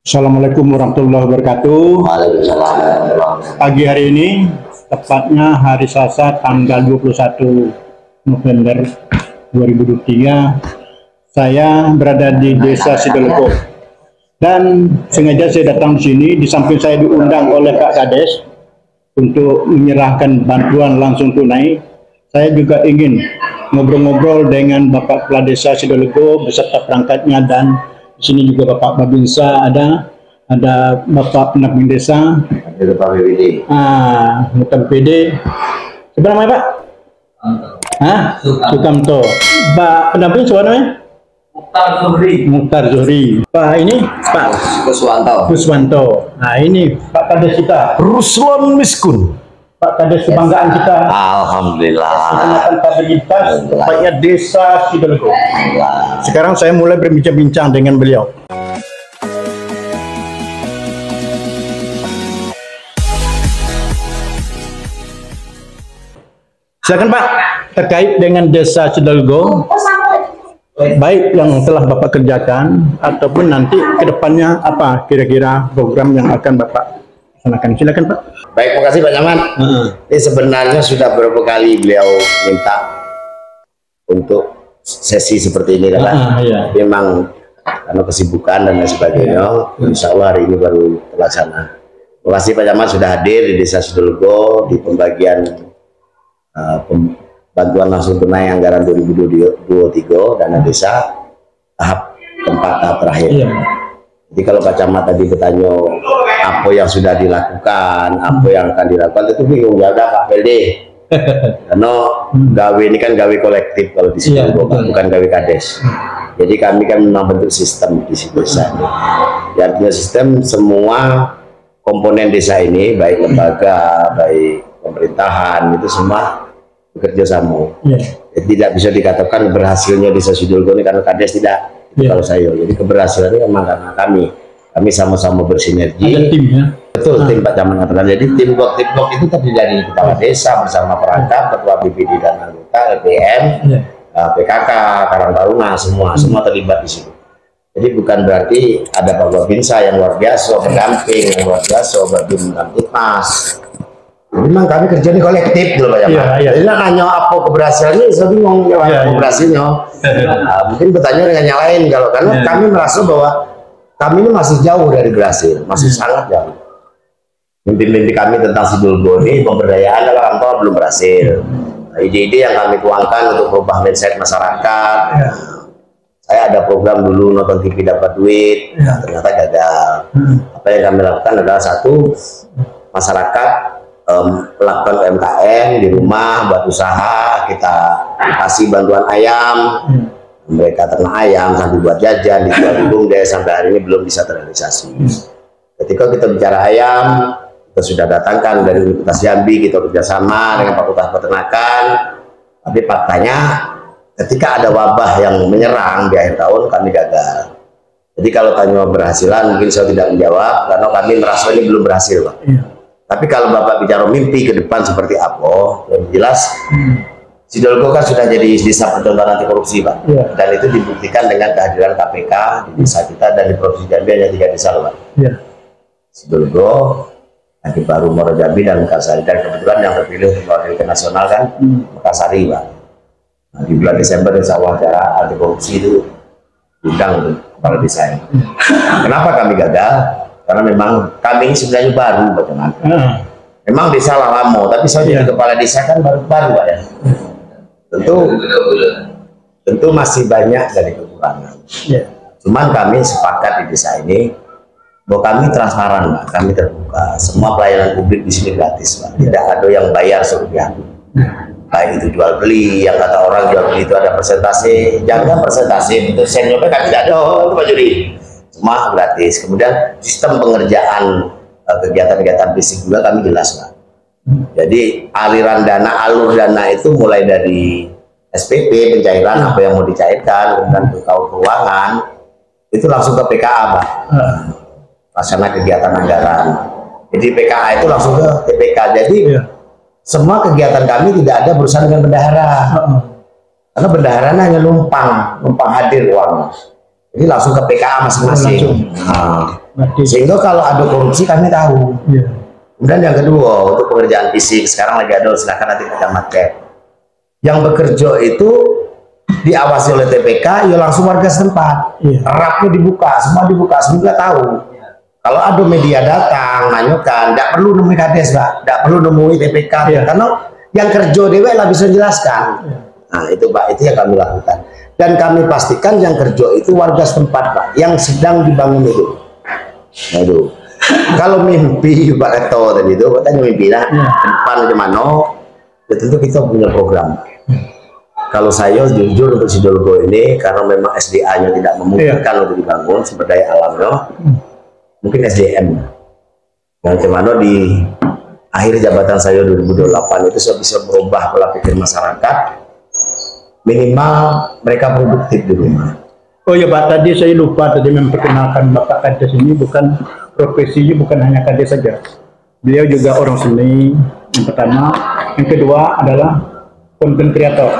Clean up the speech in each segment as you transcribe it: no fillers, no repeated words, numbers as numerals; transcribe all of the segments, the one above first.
Assalamualaikum warahmatullahi wabarakatuh. Waalaikumsalam warahmatullahi wabarakatuh. Pagi hari ini, tepatnya hari Selasa tanggal 21 November 2023, saya berada di Desa Sidoarjo. Dan sengaja saya datang di sini, di samping saya diundang oleh Pak Kades untuk menyerahkan bantuan langsung tunai. Saya juga ingin ngobrol-ngobrol dengan Bapak Kepala Desa Sidoarjo beserta perangkatnya, dan di sini juga Bapak Babinsa ada Bapak Pendamping Desa, ada Pak BPD. Bapak BPD. Siapa namanya Pak? Sukamto. Pak Pendamping siapa namanya? Mukhtar Zuhri. Pak ini Pak Kuswanto. Nah ini Pak Kades kita, Ruslan Miskun. Pak Kades kebanggaan kita. Alhamdulillah. Kecamatan Kapasitas, tepatnya Desa Sidoarjo. Sekarang saya mulai berbincang-bincang dengan beliau. Silakan Pak, terkait dengan Desa Sidoarjo, baik yang telah Bapak kerjakan ataupun nanti kedepannya apa kira-kira program yang akan Bapak laksanakan. Silakan Pak. Baik, makasih Pak Nyaman. Ini sebenarnya sudah beberapa kali beliau minta untuk sesi seperti ini kan. Iya. Memang karena kesibukan dan lain sebagainya, insya Allah hari ini baru terlaksana. Terima kasih Pak Nyaman sudah hadir di Desa Sidoarjo di pembagian bantuan langsung tunai anggaran 2023 dana desa tahap keempat, tahap terakhir. Iya. Jadi kalau Pak Camat tadi bertanya apa yang sudah dilakukan, apa yang akan dilakukan, itu bingung ya udah Pak PLD. Karena gawe ini kan gawe kolektif kalau di sini, bukan gawe kades. Jadi kami kan memang bentuk sistem di situ desa. Ya, artinya sistem semua komponen desa ini, baik lembaga, baik pemerintahan, itu semua bekerja sama. Jadi tidak bisa dikatakan berhasilnya Desa Sidoarjo ini karena kades, tidak. Kalau saya, jadi keberhasilannya memang karena kami sama-sama bersinergi. Ada tim ya? Betul, tim Pak Camat mengatakan. Jadi teamwork itu terdiri dari kepala desa bersama perangkat, ketua BPD dan anggota, LPM, PKK, Karang Taruna, semua terlibat di situ. Jadi bukan berarti ada Pak Babinsa yang luar biasa, pendamping yang luar biasa, Babin Kamtipmas. Memang kami kerja di kolektif dulu Pak Camat. Jadi nanya apa keberhasilannya, saya bingung keberhasilannya. Mungkin bertanya dengan yang lain, karena kami merasa bahwa kami ini masih jauh dari berhasil, masih sangat jauh. Mimpi-mimpi kami tentang Sidoarjo ini, pemberdayaan dalam kantor belum berhasil. Ide-ide yang kami tuangkan untuk merubah mindset masyarakat. Saya ada program dulu nonton TV dapat duit, ternyata gagal. Apa yang kami lakukan adalah satu, masyarakat melakukan UMKM di rumah, buat usaha, kita kasih bantuan ayam, mereka ternak ayam sambil buat jajan, dijual di BUMDes, sampai hari ini belum bisa terrealisasi. Ketika kita bicara ayam, kita sudah datangkan dari Universitas Jambi, kita kerjasama dengan Fakultas Peternakan, tapi faktanya ketika ada wabah yang menyerang di akhir tahun, kami gagal. Jadi kalau tanya keberhasilan, mungkin saya tidak menjawab, karena kami merasa ini belum berhasil Pak. Tapi kalau Bapak bicara mimpi ke depan seperti apa, yang jelas Sidoarjo kan sudah jadi desa percontohan anti korupsi Pak. Dan itu dibuktikan dengan kehadiran KPK di desa kita, dan di Provinsi Jambi hanya 3 desa Pak. Sidoarjo, Nanti Baru, Muara Jambi, dan Mekarsari. Dan kebetulan yang terpilih untuk mewakili ke nasional kan Mekarsari Pak. Nah, di bulan Desember insya Allah acara anti korupsi itu diundang untuk kepala desa ini. Kenapa kami gagal? Karena memang kami ini sebenarnya baru Pak Camat. Memang desa lama, tapi saya jadi kepala desa kan baru Pak ya. Tentu masih banyak dari kekurangan. Cuman kami sepakat di desa ini bahwa kami transparan Pak, kami terbuka. Semua pelayanan publik di sini gratis Pak. Tidak ada yang bayar serupiah. Baik itu jual beli, yang kata orang jual beli itu ada persentase, jangan persentase itu seniornya kami tidak ada, itu Pak Juri. Semua gratis. Kemudian sistem pengerjaan kegiatan-kegiatan fisik juga kami jelas Pak. Jadi aliran dana, alur dana itu mulai dari SPP, pencairan apa yang mau dicairkan, kemudian keuangan itu langsung ke PKA Pak. Laksana kegiatan anggaran. Jadi PKA itu langsung ke TPK. Jadi semua kegiatan kami tidak ada berurusan dengan bendahara. Karena bendahara hanya numpang hadir uang. Jadi langsung ke PKA masing-masing. Sehingga kalau ada korupsi kami tahu. Iya. Kemudian yang kedua, untuk pekerjaan fisik sekarang lagi ada, silakan nanti ke camat Cap. Yang bekerja itu diawasi oleh TPK, ya langsung warga setempat. Iya. Rapnya dibuka, semua tahu. Kalau ada media datang, nanyakan, tidak perlu nemui Kades, Pak, tidak perlu nemui TPK, karena yang kerja dewe lah bisa jelaskan. Nah itu Pak, itu yang kami lakukan. Dan kami pastikan yang kerja itu warga setempat Pak, yang sedang dibangun itu. Aduh, kalau mimpi Pak Keto tadi itu, katanya mimpi lah, depan gimana? Ya tentu kita punya program. Kalau saya jujur untuk Sidoarjo ini, karena memang SDA-nya tidak memungkinkan untuk dibangun sumber daya alamnya. Mungkin SDM yang kemana di akhir jabatan saya 2028 itu saya bisa merubah pola pikir masyarakat, minimal mereka produktif di rumah. Oh ya Pak, tadi saya lupa tadi memperkenalkan Bapak Kades ini, bukan profesinya bukan hanya Kades saja, beliau juga orang seni yang pertama, yang kedua adalah konten kreator.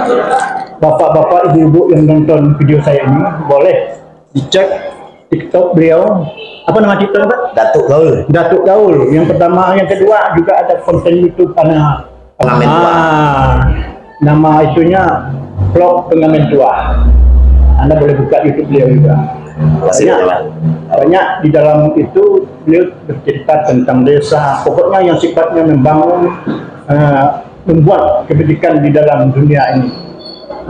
Bapak-bapak, ibu-ibu yang nonton video saya ini boleh dicek TikTok beliau, apa nama TikTok Pak? Datuk Gaul. Datuk Gaul. Yang pertama, yang kedua juga ada konten YouTube karena nama itunya vlog pengamen tua. Anda boleh buka YouTube beliau juga. Banyak di dalam itu beliau bercerita tentang desa. Pokoknya yang sifatnya membangun, membuat kebijakan di dalam dunia ini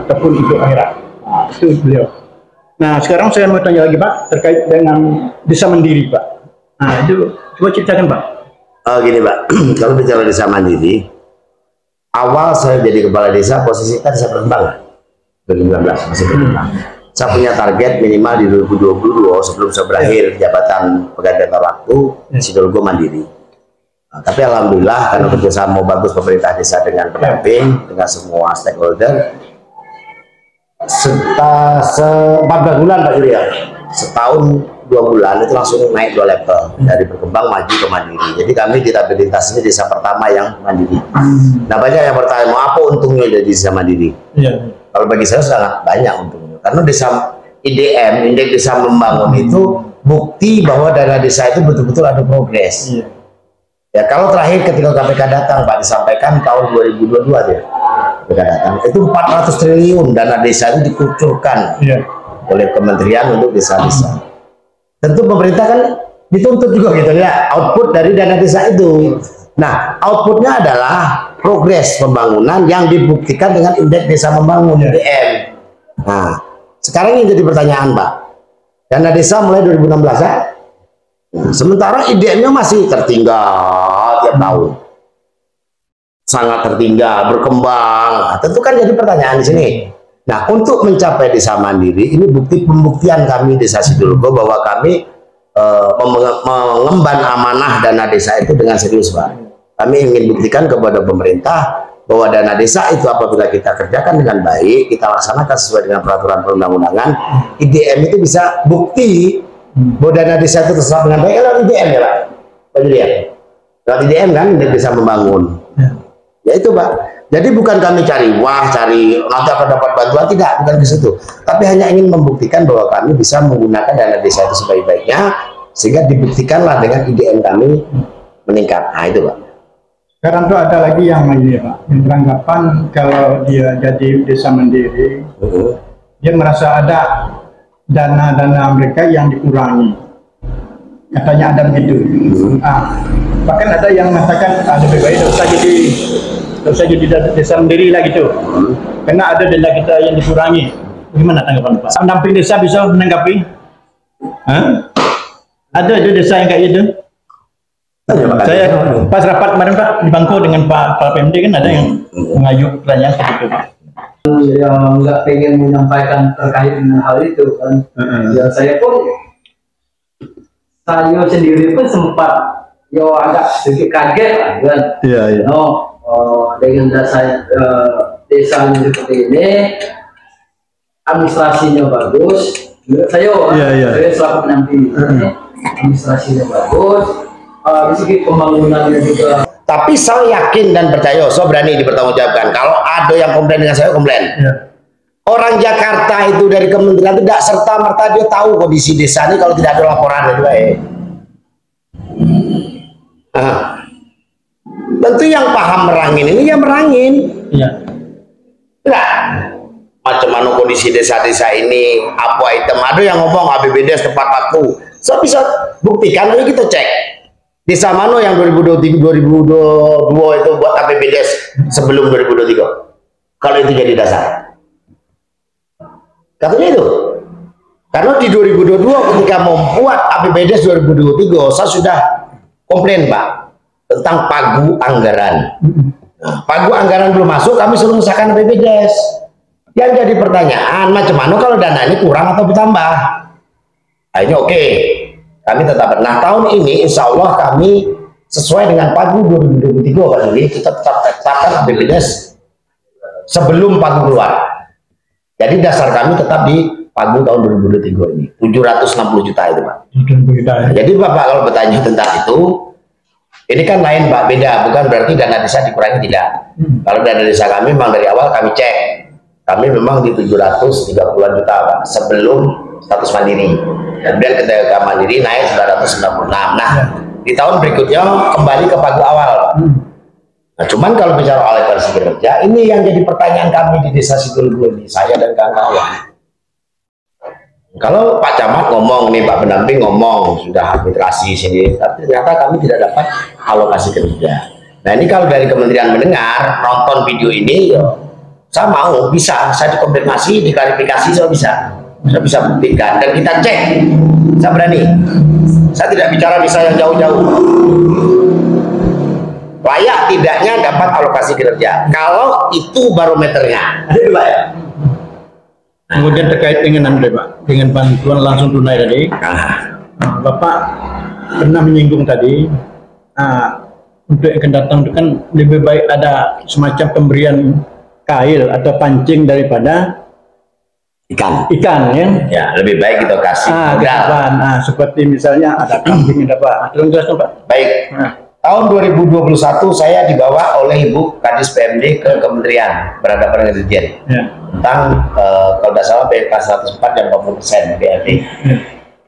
ataupun untuk akhirat. Nah, itu beliau. Nah, sekarang saya mau tanya lagi Pak, terkait dengan desa mandiri Pak. Nah, itu coba ceritakan Pak. Gini Pak, kalau bicara desa mandiri, awal saya jadi kepala desa, posisi kan desa berkembang 2019, masih berkembang. Saya punya target minimal di 2022 sebelum saya berakhir jabatan penggantian waktu Sidoarjo mandiri. Nah, tapi alhamdulillah karena kerjasama bagus pemerintah desa dengan pendamping, dengan semua stakeholder, 14 bulan Pak Yuri ya, setahun 2 bulan itu langsung naik 2 level dari berkembang maju ke mandiri. Jadi kami di stabilitas ini desa pertama yang mandiri. Nah banyak yang bertanya, mau apa untungnya jadi desa mandiri? Kalau bagi saya sangat banyak untungnya, karena desa IDM, indeks desa membangun itu bukti bahwa dana desa itu betul-betul ada progres. Ya kalau terakhir ketika KPK datang Pak, disampaikan tahun 2022 dia datang, itu 400 triliun dana desa itu dikucurkan oleh kementerian untuk desa-desa. Tentu pemerintah kan dituntut juga gitu ya, output dari dana desa itu. Nah, outputnya adalah progres pembangunan yang dibuktikan dengan indeks desa membangun IDM. Nah, sekarang ini jadi pertanyaan Pak, dana desa mulai 2016 ya. Nah, sementara IDM-nya masih tertinggal tiap tahun. Sangat tertinggal, berkembang. Nah, tentu kan jadi pertanyaan di sini. Nah, untuk mencapai desa mandiri, ini bukti pembuktian kami desa Sidoarjo bahwa kami mengemban amanah dana desa itu dengan serius, Pak. Kami ingin buktikan kepada pemerintah bahwa dana desa itu apabila kita kerjakan dengan baik, kita laksanakan sesuai dengan peraturan perundang-undangan, IDM itu bisa bukti bahwa dana desa itu terserap dengan baik. Lewat IDM ya, Pak. Pak Julian. Lewat IDM kan, desa membangun. Ya itu Pak. Jadi bukan kami cari nanti akan dapat bantuan, tidak, bukan ke situ. Tapi hanya ingin membuktikan bahwa kami bisa menggunakan dana desa itu sebaik-baiknya, sehingga dibuktikanlah dengan IDM kami meningkat. Nah itu Pak. Sekarang tuh ada lagi yang ini Pak, yang beranggapan kalau dia jadi desa mandiri, dia merasa ada dana-dana mereka yang dikurangi. Katanya ada begitu. Bahkan ada yang mengatakan lebih baik tidak usah jadi desa mandiri lah gitu, karena ada dana kita yang dikurangi. Gimana tanggapan Pak? Pendamping desa bisa menanggapi? Ada desa yang kayak gitu? Saya pas rapat kemarin Pak di Bangko dengan Pak PMD kan ada yang mengajukan pertanyaan seperti itu Pak. Yang nggak pengen menyampaikan terkait dengan hal itu kan, ya saya sendiri pun sempat agak sedikit kaget lah kan. Dengan desanya seperti ini, administrasinya bagus. Saya selaku pendamping administrasinya bagus, dari segi pembangunannya juga. Tapi saya yakin dan percaya, saya berani dipertanggungjawabkan. Kalau ada yang komplain dengan saya, komplain. Orang Jakarta itu dari kementerian tidak serta merta dia tahu kondisi desa ini kalau tidak ada laporan itu. Nah, tentu yang paham merangin ini ya merangin. Iya. Enggak. Macam mana kondisi desa-desa ini, apa item, ada yang ngomong APBDes tepat waktu. Saya bisa buktikan, ayo kita cek. Desa mana yang 2022 itu buat APBDes sebelum 2023? Kalau itu jadi dasar. Katanya itu. Karena di 2022 ketika membuat APBDes 2023, saya sudah komplain Pak tentang pagu anggaran. Nah, pagu anggaran belum masuk, kami suruh mengesahkan APBDes. Yang jadi pertanyaan, macam mana kalau dana ini kurang atau bertambah? Akhirnya oke, kami tetap. Nah tahun ini insya Allah kami sesuai dengan pagu 2023 Pak Juli, kita tetapkan APBDes sebelum pagu keluar. Jadi dasar kami tetap di pagu tahun 2023 ini 760 juta itu Pak. 70 juta. Nah, jadi Bapak kalau bertanya tentang itu, ini kan lain Pak, beda, bukan berarti dana desa dikurangi, tidak. Kalau dana desa kami memang dari awal kami cek, kami memang di 730-an juta Pak, sebelum status mandiri. Kemudian ketika mandiri naik 996. Nah, di tahun berikutnya kembali ke pagu awal Pak. Nah, cuman kalau bicara alokasi kinerja, ini yang jadi pertanyaan kami di desa Sidulgo ini, saya dan kawan-kawan. Kalau Pak Camat ngomong nih, Pak pendamping ngomong sudah arbitrasi sini, tapi ternyata kami tidak dapat alokasi kerja. Nah ini kalau dari kementerian mendengar, nonton video ini, ya, saya mau, bisa, saya dikonfirmasi, diklarifikasi, saya bisa buktikan dan kita cek. Saya berani, saya tidak bicara bisa yang jauh-jauh. Layak tidaknya dapat alokasi kinerja. Kalau itu barometernya, ada Pak ya. Kemudian terkait dengan Pak, dengan bantuan langsung tunai tadi, Bapak pernah menyinggung tadi, untuk yang akan datang itu kan lebih baik ada semacam pemberian kail atau pancing daripada ikan ya. Ya lebih baik kita kasih seperti misalnya ada kambing yang dapat. Tolong jelaskan Pak. Baik. Tahun 2021 saya dibawa oleh Ibu Kadis PMD ke Kementerian berhadapan dengan Dirjen tentang kalau tidak salah PK 104 dan 40% BLT.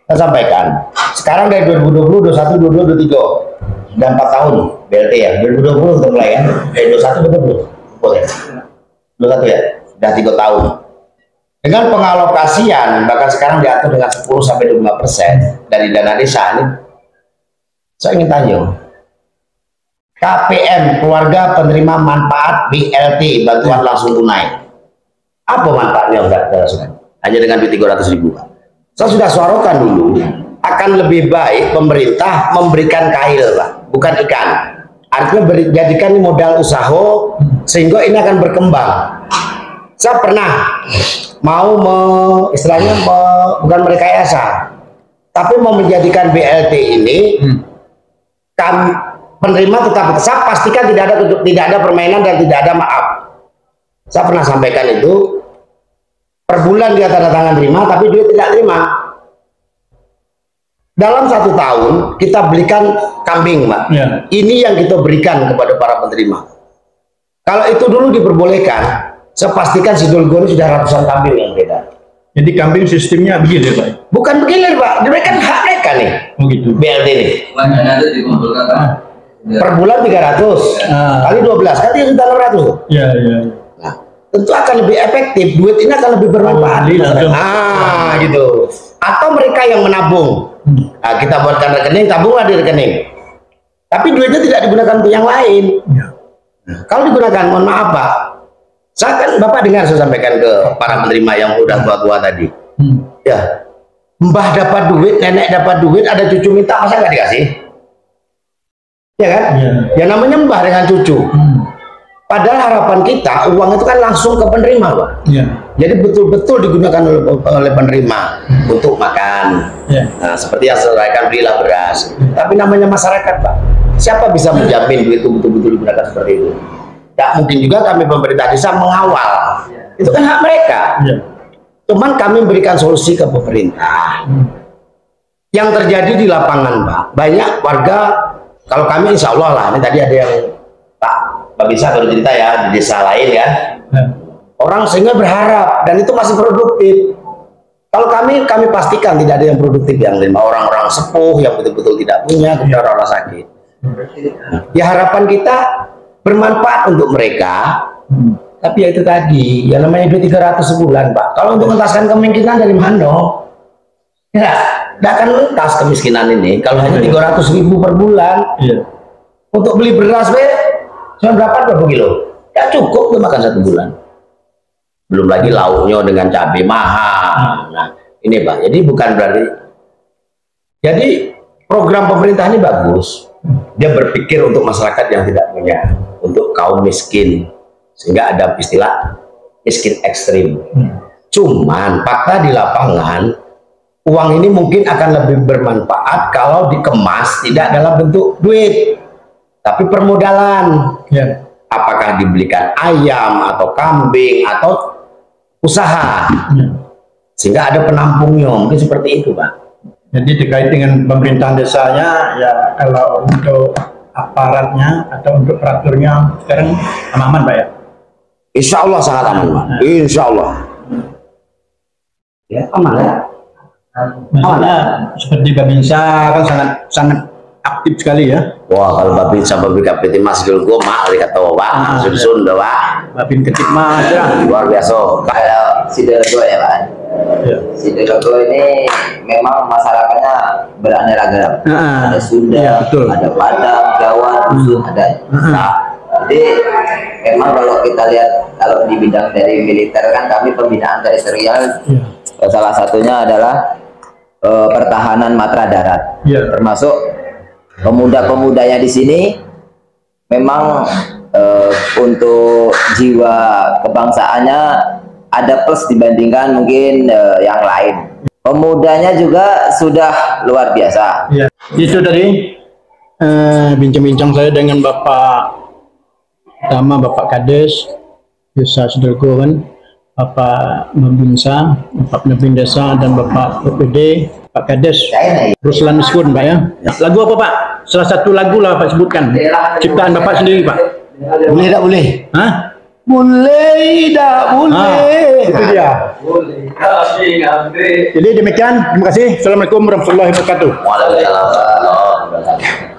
Saya sampaikan sekarang dari 2020, 21, 22, 23 sudah 4 tahun BLT ya. 2020 sudah mulai ya. 21 betul ya. 21 ya. Sudah 3 tahun. Dengan pengalokasian bahkan sekarang diatur dengan 10-25% dari dana desa ini. Saya ingin tanya, KPM, keluarga penerima manfaat BLT, bantuan langsung tunai, apa manfaatnya hanya dengan duit 300.000 Pak? Saya sudah suarakan dulu, akan lebih baik pemerintah memberikan kail Pak, bukan ikan. Artinya jadikan ini modal usaha sehingga ini akan berkembang. Saya pernah mau istilahnya bukan merekayasa, tapi mau menjadikan BLT ini penerima tetap, saya pastikan tidak ada permainan dan tidak ada maaf. Saya pernah sampaikan itu, per bulan dia tanda tangan terima, tapi dia tidak terima. Dalam 1 tahun kita belikan kambing, Pak. Ya. Ini yang kita berikan kepada para penerima. Kalau itu dulu diperbolehkan, saya pastikan Sidulgo ini sudah ratusan kambing yang beda. Jadi kambing sistemnya begini Pak? Bukan begini Pak, mereka kan hak mereka nih. Oh gitu. BLT ini. Per bulan 300 kali 12 kali sudah 600. Iya. Nah, tentu akan lebih efektif, duit ini akan lebih bermanfaat. Gitu. Atau mereka yang menabung, nah, kita buatkan rekening, tabunglah di rekening. Tapi duitnya tidak digunakan untuk yang lain. Nah, kalau digunakan, mohon maaf Pak, saya kan Bapak dengar saya sampaikan ke para penerima yang udah tua-tua tadi. Ya, mbah dapat duit, nenek dapat duit, ada cucu minta, masa nggak dikasih? Ya kan? Ya namanya mbah dengan cucu. Padahal harapan kita uang itu kan langsung ke penerima Pak. Jadi betul-betul digunakan oleh penerima untuk makan. Nah, seperti yang saya sampaikan, belilah beras. Tapi namanya masyarakat Pak, siapa bisa menjamin duit itu betul-betul digunakan seperti itu? Tidak mungkin juga kami pemerintah desa mengawal. Itu kan hak mereka. Cuman kami memberikan solusi ke pemerintah. Yang terjadi di lapangan Pak, banyak warga. Kalau kami insya Allah lah, ini tadi ada yang Pak Bisa baru cerita ya, di desa lain ya. Orang sehingga berharap, dan itu masih produktif. Kalau kami pastikan tidak ada yang produktif yang 5 orang-orang sepuh yang betul-betul tidak punya, kemudian orang sakit. Ya harapan kita bermanfaat untuk mereka. Tapi ya itu tadi, ya namanya 200-300 sebulan, Pak. Kalau untuk mengentaskan kemiskinan dari mana? Ya, tidak akan mengentas kemiskinan ini. Kalau hanya 300.000 per bulan, untuk beli beras, cuma berapa kilo? Ya cukup untuk makan 1 bulan. Belum lagi lauknya dengan cabai mahal. Nah, ini Pak. Jadi bukan berarti. Jadi program pemerintah ini bagus. Dia berpikir untuk masyarakat yang tidak punya, untuk kaum miskin, sehingga ada istilah miskin ekstrim. Cuman fakta di lapangan, uang ini mungkin akan lebih bermanfaat kalau dikemas tidak dalam bentuk duit, tapi permodalan. Apakah dibelikan ayam atau kambing atau usaha, sehingga ada penampungnya, mungkin seperti itu, Pak. Jadi terkait dengan pemerintahan desanya, ya kalau untuk aparatnya atau untuk peraturnya sekarang aman, Pak ya? Insya Allah sangat aman, Pak. Insya Allah. Ya, aman ya. Masalah seperti Babinsa kan sangat aktif sekali ya. Wah, kalau Babinsa BKPT Mas Gulgo mak kata Pak, sun dah Pak. Babin Ketik Mas ya. Luar biasa. Kalau Sidoarjo ya Pak. Sidoarjo ini memang masyarakatnya beraneka-ragam. Ada Sunda, ada Padang, Jawa, Dusun ada. Nah, jadi memang kalau kita lihat kalau di bidang dari militer kan kami pembinaan teritorial, salah satunya adalah pertahanan matra darat, termasuk pemuda-pemudanya di sini memang untuk jiwa kebangsaannya ada plus dibandingkan mungkin yang lain. Pemudanya juga sudah luar biasa. Itu tadi bincang-bincang saya dengan Bapak pertama, Bapak Kades Desa Sidoarjo kan, Bapak Babinsa, Bapak Pendamping Desa, dan Bapak PPD, Pak Kades Ruslan Miskun, Pak ya. Lagu apa Pak? Salah satu lagu lah Pak sebutkan. Ciptaan Bapak sendiri Pak. Boleh tak boleh? Hah? Boleh tak boleh? Itu dia. Boleh kami ngambil. Jadi demikian. Terima kasih. Assalamualaikum warahmatullahi wabarakatuh. Waalaikumsalam.